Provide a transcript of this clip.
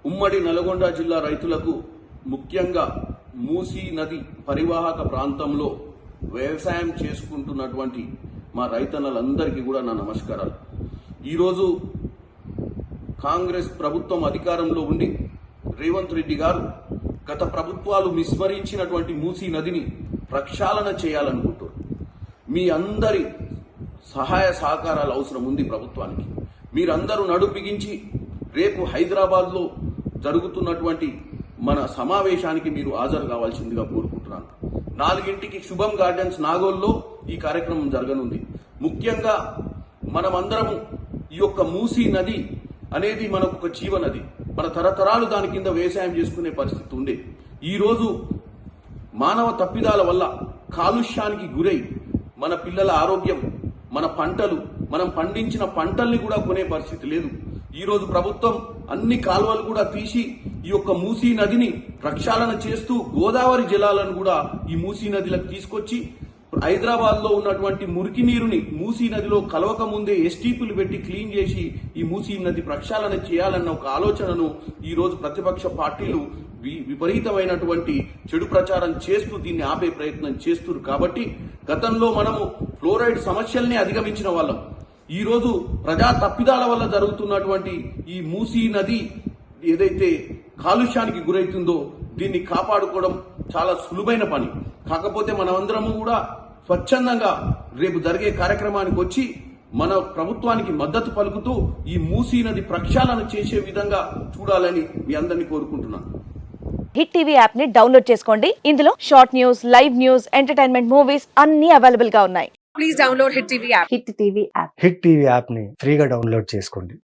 ఉమ్మడి నల్గొండ జిల్లా రైతులకు ముఖ్యంగా మూసీ నది పరివాహక ప్రాంతంలో వ్యవసాయం చేసుకుంటున్నటువంటి మా రైతన్నలందరికీ కూడా నా నమస్కారాలు. ఈరోజు కాంగ్రెస్ ప్రభుత్వం అధికారంలో ఉండి రేవంత్ రెడ్డి గారు గత ప్రభుత్వాలు విస్మరించినటువంటి మూసీ నదిని ప్రక్షాళన చేయాలనుకుంటారు. మీ అందరి సహాయ సహకారాలు అవసరం ఉంది ప్రభుత్వానికి. మీరందరూ నడుం బిగించి రేపు హైదరాబాద్లో జరుగుతున్నటువంటి మన సమావేశానికి మీరు హాజరు కావాల్సిందిగా కోరుకుంటున్నాను. 4 శుభం గార్డెన్స్ నాగోల్లో ఈ కార్యక్రమం జరగనుంది. ముఖ్యంగా మనమందరము ఈ యొక్క మూసీ నది అనేది మనకు ఒక జీవనది. మన తరతరాలు దాని కింద వ్యవసాయం చేసుకునే పరిస్థితి ఉండే. ఈరోజు మానవ తప్పిదాల వల్ల కాలుష్యానికి గురై మన పిల్లల ఆరోగ్యం, మన పంటలు, మనం పండించిన పంటల్ని కూడా కొనే పరిస్థితి లేదు. ఈరోజు ప్రభుత్వం అన్ని కాలువలు కూడా తీసి ఈ యొక్క మూసీ నదిని ప్రక్షాళన చేస్తూ గోదావరి జలాలను కూడా ఈ మూసీ నదిలకు తీసుకొచ్చి హైదరాబాద్ లో ఉన్నటువంటి మురికి నీరుని మూసీ నదిలో కలవక ముందే ఎస్టీపీలు పెట్టి క్లీన్ చేసి ఈ మూసీ నది ప్రక్షాళన చేయాలన్న ఒక ఆలోచనను ఈ రోజు ప్రతిపక్ష పార్టీలు విపరీతమైనటువంటి చెడు ప్రచారం చేస్తూ దీన్ని ఆపే ప్రయత్నం చేస్తున్నారు. కాబట్టి గతంలో మనము ఫ్లోరైడ్ సమస్యల్ని అధిగమించిన వాళ్ళం. ఈ రోజు ప్రజా తప్పిదాల వల్ల జరుగుతున్నటువంటి ఈ మూసీ నది ఏదైతే కాలుష్యానికి గురైతుందో దీన్ని కాపాడుకోవడం చాలా సులువైన పని. కాకపోతే మనమందరము కూడా స్వచ్ఛందంగా రేపు జరిగే కార్యక్రమానికి వచ్చి మన ప్రభుత్వానికి మద్దతు పలుకుతూ ఈ మూసీ నది ప్రక్షాళన చేసే విధంగా చూడాలని మీ అందరినీ కోరుకుంటున్నాను. హిట్ టీవీ యాప్ ని డౌన్లోడ్ చేసుకోండి. ఇందులో short news, live news, entertainment movies అన్ని అవైలబుల్ గా ఉన్నాయి. Please download Hit TV app. Hit TV app. Hit TV యాప్ని ఫ్రీగా డౌన్లోడ్ చేసుకోండి.